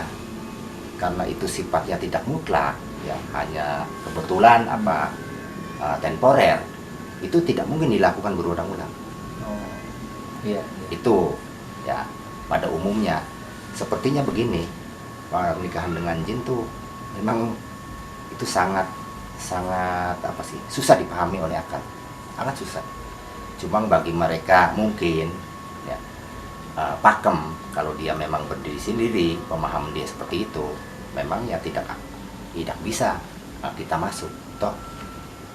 karena itu sifatnya tidak mutlak, ya hanya kebetulan apa temporer, itu tidak mungkin dilakukan berulang-ulang. Oh, iya. Itu ya pada umumnya sepertinya begini, pernikahan dengan jin tuh memang itu sangat apa sih, susah dipahami oleh akal, sangat susah. Cuma bagi mereka mungkin ya pakem, kalau dia memang berdiri sendiri, pemahaman dia seperti itu, memang ya tidak bisa kita masuk, toh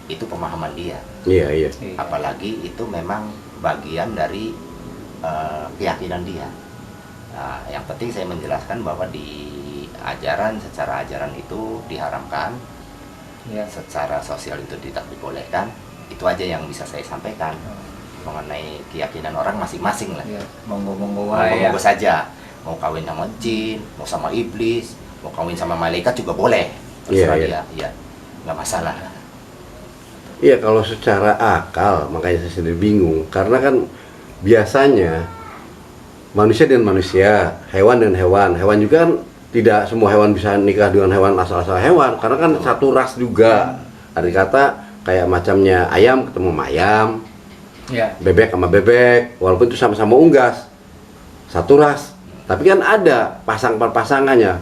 itu pemahaman dia. Iya. Apalagi itu memang bagian dari keyakinan dia. Nah, yang penting saya menjelaskan bahwa di secara ajaran itu diharamkan, Iya. secara sosial itu tidak dibolehkan. Itu aja yang bisa saya sampaikan mengenai keyakinan orang masing-masing lah. Iya. Monggo-monggo wae ya. Monggo saja, mau kawin sama jin, mau sama iblis, mau kawin sama malaikat juga boleh. Terserah Iya. dia, iya, nggak masalah. Iya, kalau secara akal, makanya saya sendiri bingung. Karena kan biasanya manusia dengan manusia, hewan dengan hewan. Hewan juga kan tidak semua hewan bisa nikah dengan hewan asal-asal hewan. Karena kan satu ras juga. Arti kata kayak macamnya ayam ketemu sama ayam, Iya. bebek sama bebek, walaupun itu sama-sama unggas, satu ras. Tapi kan ada pasangannya.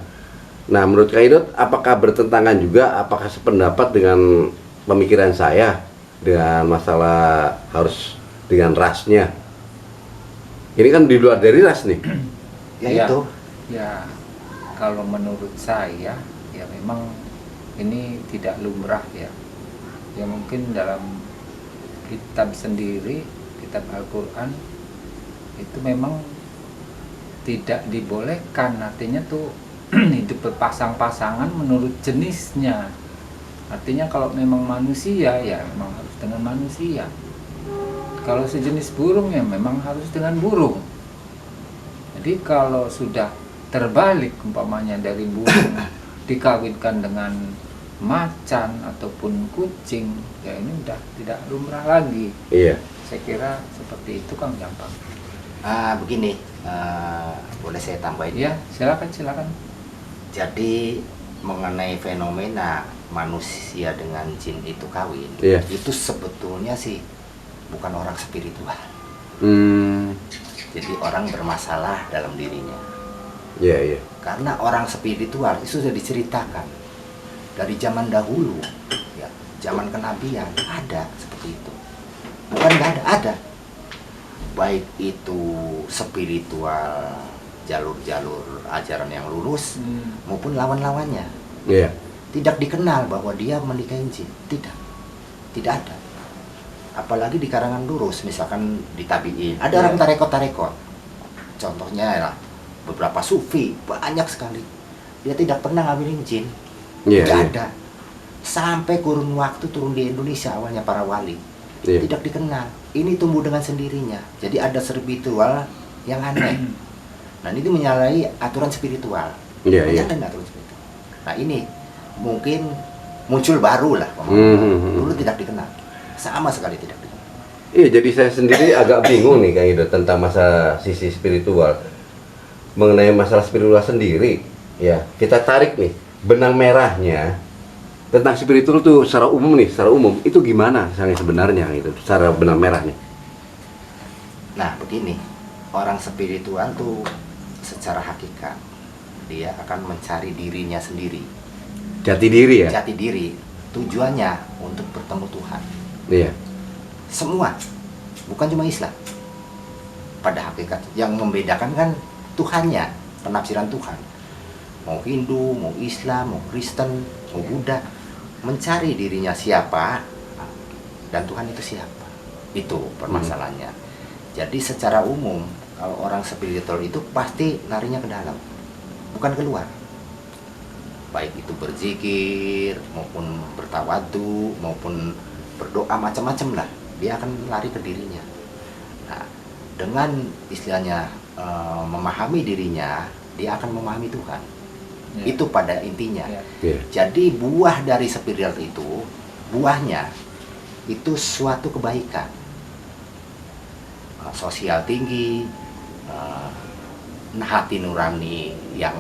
Nah, menurut Kak Idot, apakah bertentangan juga? Apakah sependapat dengan pemikiran saya dengan masalah harus dengan rasnya? Ini kan di luar dari ras nih. Ya Iya. itu. Ya, kalau menurut saya ya memang ini tidak lumrah ya. Ya mungkin dalam kitab sendiri, kitab Al-Quran itu memang tidak dibolehkan. Artinya tuh hidup berpasang-pasangan menurut jenisnya. Artinya kalau memang manusia ya memang harus dengan manusia. Kalau sejenis burung ya memang harus dengan burung. Jadi kalau sudah terbalik umpamanya dari burung dikawinkan dengan macan ataupun kucing, ya ini udah tidak lumrah lagi. Iya. Saya kira seperti itu Kang Jampang. Begini, boleh saya tambahin? Ya, silakan. Jadi mengenai fenomena manusia dengan jin itu kawin, Iya. itu sebetulnya sih bukan orang spiritual. Jadi orang bermasalah dalam dirinya. Iya, iya. Karena orang spiritual itu sudah diceritakan dari zaman dahulu, ya, zaman kenabian ada seperti itu. Bukan nggak ada, ada. Baik itu spiritual jalur-jalur ajaran yang lurus maupun lawan-lawannya. Iya. Tidak dikenal bahwa dia menikahi jin, tidak ada. Apalagi di karangan lurus, misalkan di tabiin, ada orang tarekot. Contohnya ya, beberapa sufi banyak sekali, dia tidak pernah ngambilin jin, Iya, tidak iya. ada. Sampai kurun waktu turun di Indonesia awalnya para wali, Iya. tidak dikenal. Ini tumbuh dengan sendirinya. Jadi ada spiritual yang aneh. Dan itu menyalahi aturan spiritual. Iya, iya. Menyalahi aturan spiritual. Nah ini mungkin muncul baru lah. Dulu tidak dikenal, sama sekali tidak dikenal. Iya, jadi saya sendiri agak bingung nih Kang Ido tentang masalah sisi spiritual. Mengenai masalah spiritual sendiri, ya kita tarik nih benang merahnya tentang spiritual tuh secara umum itu gimana sebenarnya gitu, secara benang merah nih. Nah begini, orang spiritual tuh secara hakikat dia akan mencari dirinya sendiri, Jati diri ya. jati diri. Tujuannya untuk bertemu Tuhan. Iya. Semua, bukan cuma Islam. Pada hakikat yang membedakan kan Tuhannya, penafsiran Tuhan. Mau Hindu, mau Islam, mau Kristen, mau Buddha, mencari dirinya siapa dan Tuhan itu siapa. Itu permasalahannya. Jadi secara umum kalau orang spiritual itu pasti larinya ke dalam, bukan keluar. Baik itu berzikir maupun bertawadu maupun berdoa macam-macam lah, dia akan lari ke dirinya. Nah, dengan istilahnya memahami dirinya, dia akan memahami Tuhan. Ya. Itu pada intinya. Ya. Iya. Jadi buah dari spiritual itu, buahnya itu suatu kebaikan, sosial tinggi, hati nurani yang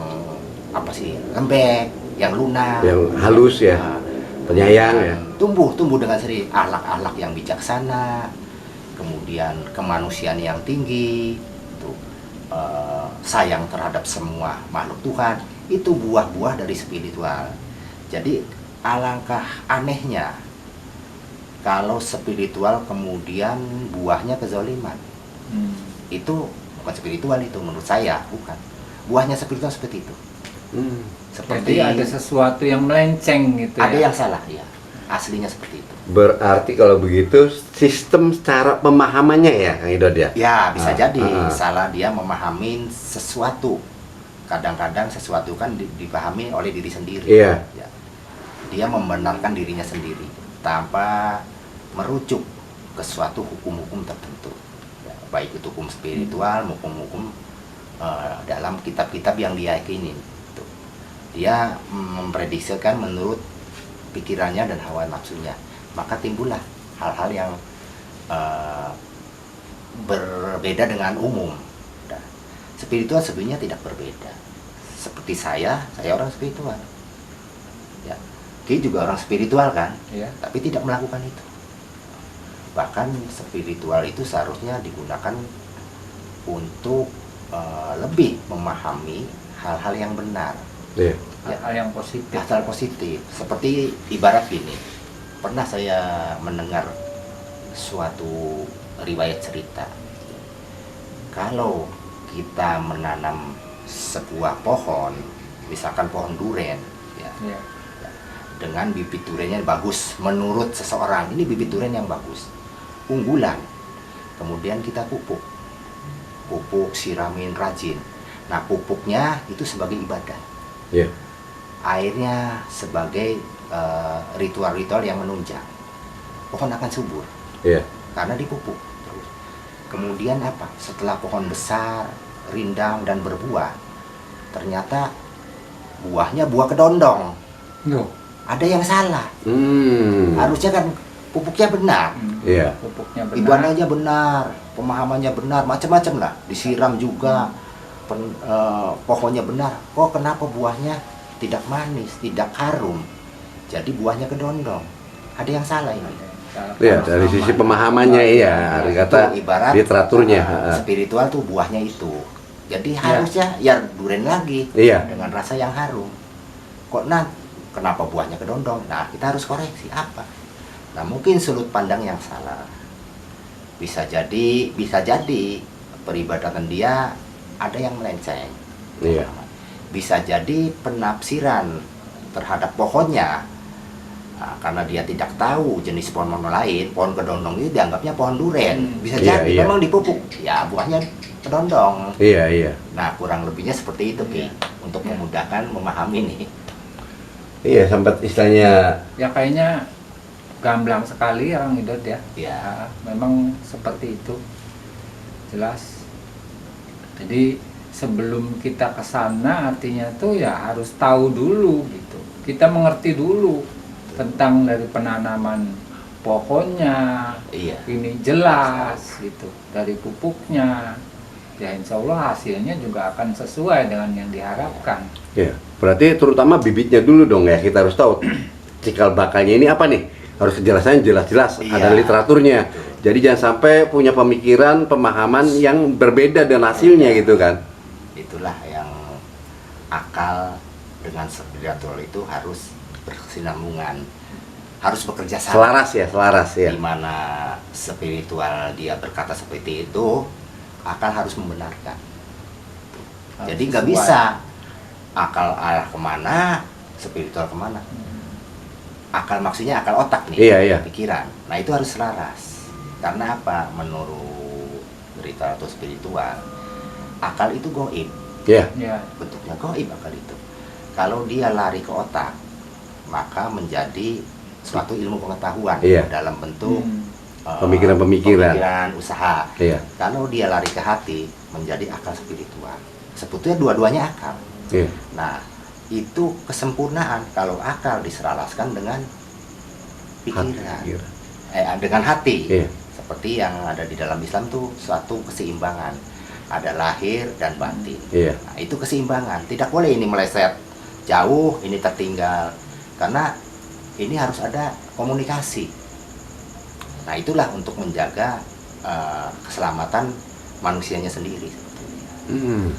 lembek, yang lunak, Yang halus ya, penyayang ya. tumbuh dengan seri akhlak-akhlak yang bijaksana, kemudian kemanusiaan yang tinggi, itu sayang terhadap semua makhluk Tuhan. Itu buah-buah dari spiritual. Jadi alangkah anehnya kalau spiritual kemudian buahnya kezaliman. Itu bukan spiritual, itu menurut saya bukan. Buahnya spiritual seperti itu. Seperti Jadi ada sesuatu yang melenceng gitu ada ya. yang salah ya. Aslinya seperti itu. Berarti kalau begitu sistem cara pemahamannya ya Kang Ido ya. Ya, bisa jadi ah. salah dia memahami sesuatu. Kadang-kadang sesuatu kan dipahami oleh diri sendiri. Iya. Ya. Dia membenarkan dirinya sendiri tanpa merujuk ke suatu hukum-hukum tertentu. Ya, baik itu hukum spiritual maupun hukum dalam kitab-kitab yang dia yakinin. Gitu. Dia memprediksikan menurut pikirannya dan hawa nafsunya. Maka timbullah hal-hal yang berbeda dengan umum. Nah, spiritual sebenarnya tidak berbeda. Seperti saya orang spiritual. Ya, Ki juga orang spiritual kan, Ya. tapi tidak melakukan itu. Bahkan spiritual itu seharusnya digunakan untuk lebih memahami hal-hal yang benar. Iya. Hal yang positif. Hal positif, seperti ibarat gini. Pernah saya mendengar suatu riwayat cerita. Kalau kita menanam sebuah pohon, misalkan pohon duren, ya, Ya. dengan bibit durennya bagus menurut seseorang, ini bibit duren yang bagus, unggulan. Kemudian kita pupuk, siramin rajin. Nah, pupuknya itu sebagai ibadah. Iya. Airnya sebagai ritual-ritual yang menunjang. Pohon akan subur Iya. karena dipupuk terus. Kemudian apa? Setelah pohon besar, rindang dan berbuah, ternyata buahnya buah kedondong. Loh. Ada yang salah. Harusnya kan pupuknya benar, Iya. Pupuknya benar. ibadahnya benar, pemahamannya benar, macam-macam lah. Disiram juga, pohonnya benar. Kok kenapa buahnya tidak manis, tidak harum, jadi buahnya kedondong. Ada yang salah ini. Iya, dari sisi pemahamannya iya, ada kata Itu ibarat literaturnya. spiritual tuh buahnya itu. Jadi harusnya ya durian lagi Iya. dengan rasa yang harum. Kok kenapa buahnya kedondong? Nah, kita harus koreksi apa? Nah, mungkin sudut pandang yang salah. Bisa jadi peribadatan dia ada yang melenceng. Iya. Bisa jadi penafsiran terhadap pohonnya. Nah, karena dia tidak tahu jenis pohon mana lain, pohon kedondong itu dianggapnya pohon duren. Bisa Iya, jadi iya. memang dipupuk, ya buahnya kedondong. Iya, iya. Nah, kurang lebihnya seperti itu, Ki, untuk memudahkan memahami nih. Iya, sampai istilahnya Ya kayaknya gamblang sekali orang Hidot ya. Ya. Memang seperti itu. Jelas. Jadi sebelum kita ke sana artinya tuh ya harus tahu dulu gitu. Kita mengerti dulu tentang dari penanaman pohonnya. Iya. Ini jelas gitu. Dari pupuknya. Ya insya Allah hasilnya juga akan sesuai dengan yang diharapkan. ya, berarti terutama bibitnya dulu dong ya, kita harus tahu cikal bakalnya ini apa nih. Harus kejelasannya jelas-jelas, Iya. ada literaturnya. Jadi jangan sampai punya pemikiran, pemahaman yang berbeda dengan hasilnya gitu kan. Itulah yang akal dengan spiritual itu harus berkesinambungan, harus bekerja sama. Selaras ya. Di mana spiritual dia berkata seperti itu, akal harus membenarkan. Jadi nggak sesuai. bisa akal arah kemana, spiritual kemana. Akal maksudnya akal otak nih, Iya. pikiran. Nah itu harus selaras. Karena apa? Menurut cerita atau spiritual, akal itu goib, Iya. Ya. bentuknya goib akal itu. Kalau dia lari ke otak, maka menjadi suatu ilmu pengetahuan Iya. dalam bentuk Pemikiran-pemikiran. usaha. Iya. Kalau dia lari ke hati, menjadi akal spiritual. Sebetulnya dua-duanya akal. Iya. Nah, itu kesempurnaan kalau akal diseralaskan dengan pikiran, dengan hati. Iya. Seperti yang ada di dalam Islam tuh suatu keseimbangan. Ada lahir dan batin. Iya. Nah, itu keseimbangan. Tidak boleh ini meleset jauh, ini tertinggal. Karena ini harus ada komunikasi. Nah, itulah untuk menjaga keselamatan manusianya sendiri sebetulnya.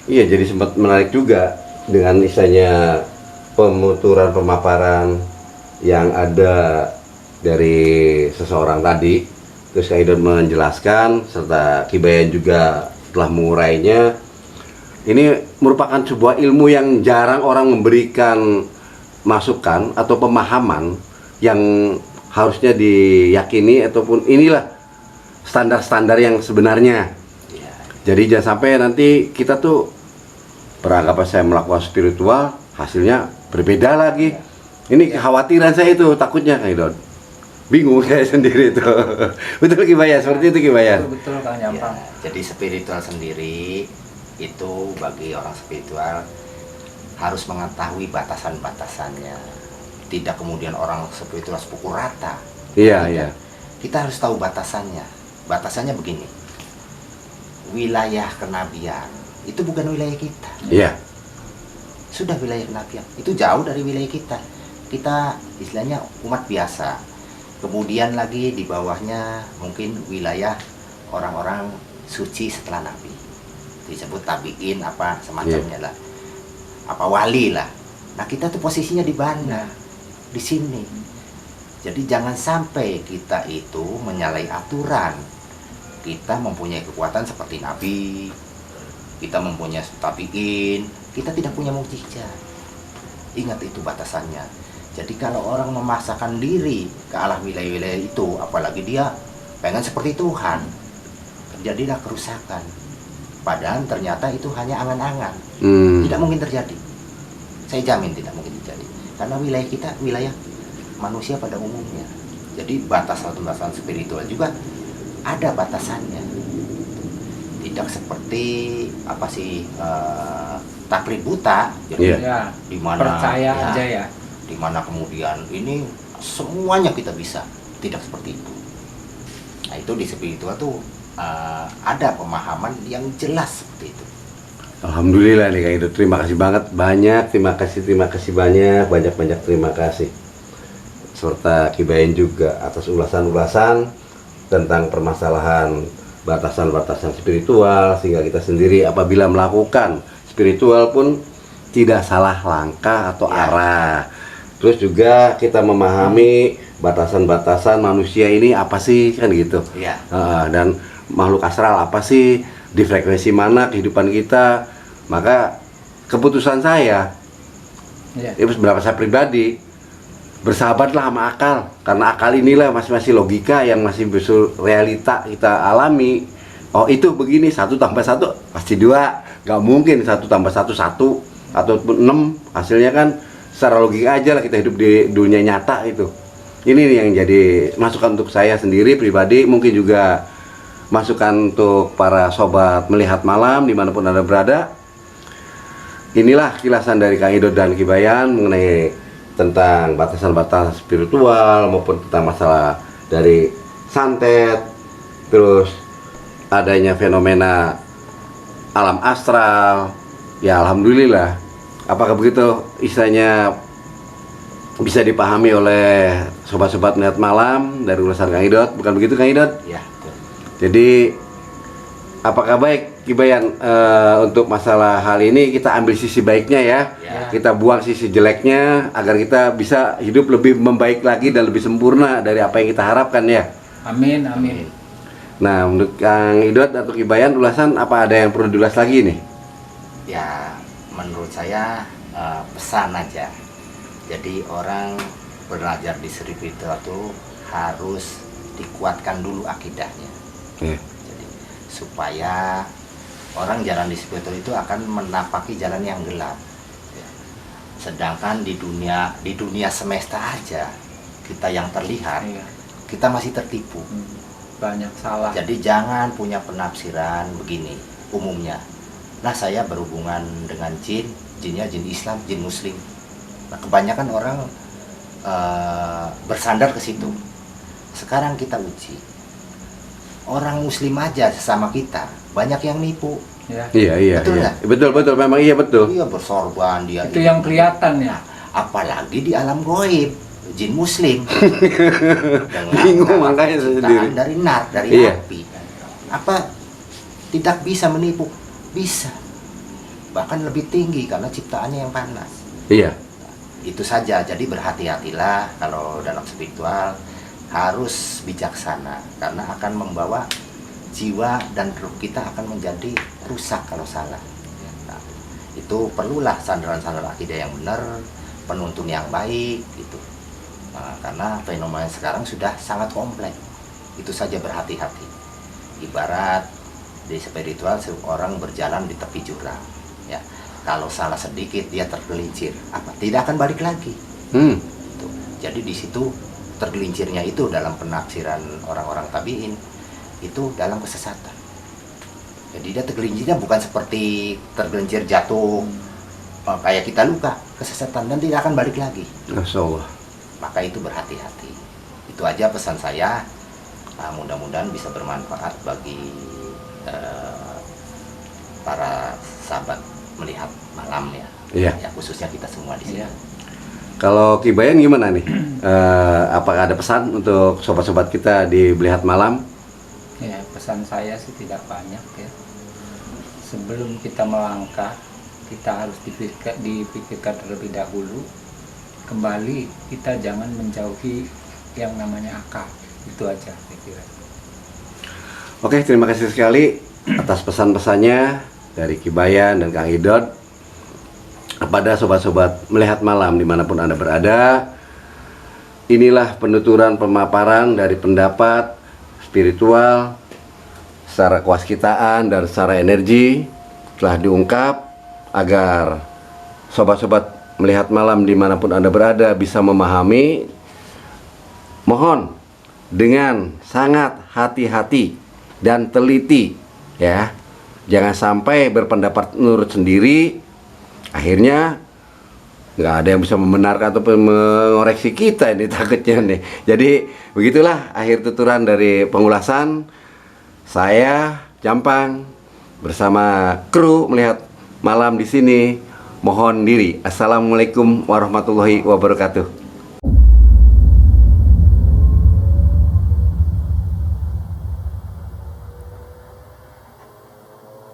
Iya, jadi sempat menarik juga dengan istilahnya penuturan pemaparan yang ada dari seseorang tadi. Terus Kak Hidot menjelaskan serta Ki Bayan juga telah mengurainya. Ini merupakan sebuah ilmu yang jarang orang memberikan masukan atau pemahaman yang harusnya diyakini ataupun inilah standar-standar yang sebenarnya. Ya, Jadi jangan sampai nanti kita tuh beranggapan saya melakukan spiritual, hasilnya berbeda lagi. Ini kekhawatiran saya itu, takutnya Kak Hidot. Bingung saya sendiri itu. Betul Ki Bayan, seperti itu Ki Bayan. Betul Kang ya. Jampang. Jadi spiritual sendiri itu bagi orang spiritual harus mengetahui batasan-batasannya. Tidak kemudian orang spiritual pukul rata. Iya, Tidak. iya. Kita harus tahu batasannya. Batasannya begini. Wilayah kenabian itu bukan wilayah kita. Iya. Sudah wilayah kenabian. Itu jauh dari wilayah kita. Kita istilahnya umat biasa. Kemudian lagi di bawahnya mungkin wilayah orang-orang suci setelah Nabi. Disebut tabiin apa semacamnya lah. Apa wali lah. Nah, kita tuh posisinya di mana? Di sini. Jadi jangan sampai kita itu menyalahi aturan. Kita mempunyai kekuatan seperti Nabi, kita mempunyai tabiin, kita tidak punya mukjizat. Ingat itu batasannya. Jadi kalau orang memaksakan diri ke arah wilayah-wilayah itu, apalagi dia pengen seperti Tuhan, terjadilah kerusakan. Padahal ternyata itu hanya angan-angan. Tidak mungkin terjadi. Saya jamin tidak mungkin terjadi. Karena wilayah kita wilayah manusia pada umumnya. Jadi batasan-batasan spiritual juga ada batasannya. Tidak seperti apa sih taklid buta. Jadi Ya, di mana percaya aja ya. di mana kemudian ini semuanya kita bisa. Tidak seperti itu. Nah, itu di spiritual tuh ada pemahaman yang jelas seperti itu. Alhamdulillah nih Kang Idot, terima kasih banget, terima kasih banyak terima kasih. Serta Kibayan juga atas ulasan-ulasan tentang permasalahan batasan-batasan spiritual, sehingga kita sendiri apabila melakukan spiritual pun tidak salah langkah atau arah. Terus juga kita memahami batasan-batasan manusia ini apa sih, kan gitu. Iya. Dan makhluk astral apa sih, di frekuensi mana kehidupan kita. Maka keputusan saya, beberapa saya pribadi, bersahabatlah sama akal, karena akal inilah masih logika yang masih besar realita kita alami. Oh itu begini, 1 tambah 1 pasti 2, nggak mungkin 1 tambah 1 1 ataupun 6. Hasilnya kan secara logika aja lah, kita hidup di dunia nyata itu. Ini nih yang jadi masukan untuk saya sendiri pribadi, mungkin juga masukan untuk para sobat melihat malam dimanapun Anda berada. Inilah kilasan dari Kang Idot dan Kibayan mengenai tentang batasan-batasan spiritual maupun tentang masalah dari santet, terus adanya fenomena alam astral. Ya alhamdulillah. Apakah begitu istilahnya bisa dipahami oleh sobat-sobat melihat malam dari ulasan Kang Idot? Bukan begitu Kang Idot? Ya. Jadi apakah baik Kibayan untuk masalah hal ini kita ambil sisi baiknya ya, kita buang sisi jeleknya agar kita bisa hidup lebih membaik lagi dan lebih sempurna dari apa yang kita harapkan ya. Amin, amin. Nah menurut Kang Idot atau Kibayan ulasan apa ada yang perlu diulas lagi nih? Ya menurut saya pesan aja. Jadi orang belajar di spiritual itu harus dikuatkan dulu akidahnya. Jadi supaya orang jalan di spiritual itu akan menapaki jalan yang gelap. Sedangkan di dunia semesta aja kita yang terlihat, kita masih tertipu. Banyak salah. Jadi jangan punya penafsiran begini umumnya. Nah saya berhubungan dengan jinnya jin Islam, jin Muslim. Nah kebanyakan orang bersandar ke situ. Sekarang kita uji. Orang Muslim aja sesama kita banyak yang nipu. Iya. Betul, memang iya betul. Iya bersorban dia. Itu yang kelihatan ya. Apalagi di alam goib, jin Muslim. Bingung makanya saya sendiri. Dari api. Apa tidak bisa menipu? Bisa. Bahkan lebih tinggi karena ciptaannya yang panas. Iya. Itu saja. Jadi berhati-hatilah kalau dalam spiritual, harus bijaksana karena akan membawa jiwa dan ruh kita akan menjadi rusak kalau salah. Nah, itu perlulah sandaran-sandaran akidah yang benar, penuntun yang baik gitu. Nah, karena fenomena sekarang sudah sangat kompleks. Itu saja berhati-hati. Ibarat di spiritual seorang berjalan di tepi jurang. Ya, kalau salah sedikit dia tergelincir, apa? Tidak akan balik lagi. Gitu. Jadi di situ tergelincirnya itu dalam penafsiran orang-orang tabiin itu dalam kesesatan. Jadi dia tergelincirnya bukan seperti tergelincir jatuh kayak kita luka, kesesatan dan tidak akan balik lagi. Masya Allah. Maka itu berhati-hati. Itu aja pesan saya. Mudah-mudahan bisa bermanfaat bagi para sahabat melihat malam ya. Iya. Ya khususnya kita semua di sini. Kalau Kibayan gimana nih? Apakah ada pesan untuk sobat-sobat kita di Melihat Malam? Ya, pesan saya sih tidak banyak ya. Sebelum kita melangkah, kita harus dipikirkan terlebih dahulu. Kembali, kita jangan menjauhi yang namanya akal. Itu aja saya kira. Oke, terima kasih sekali atas pesan-pesannya dari Kibayan dan Kang Idot. Kepada sobat-sobat Melihat Malam dimanapun Anda berada, inilah penuturan pemaparan dari pendapat spiritual secara kewaskitaan dan secara energi telah diungkap agar sobat-sobat Melihat Malam dimanapun Anda berada bisa memahami. Mohon dengan sangat hati-hati dan teliti ya, jangan sampai berpendapat menurut sendiri. Akhirnya nggak ada yang bisa membenarkan ataupun mengoreksi kita ini takutnya nih. Jadi begitulah akhir tuturan dari pengulasan saya Jampang bersama kru Melihat malam di sini mohon diri. Assalamualaikum warahmatullahi wabarakatuh.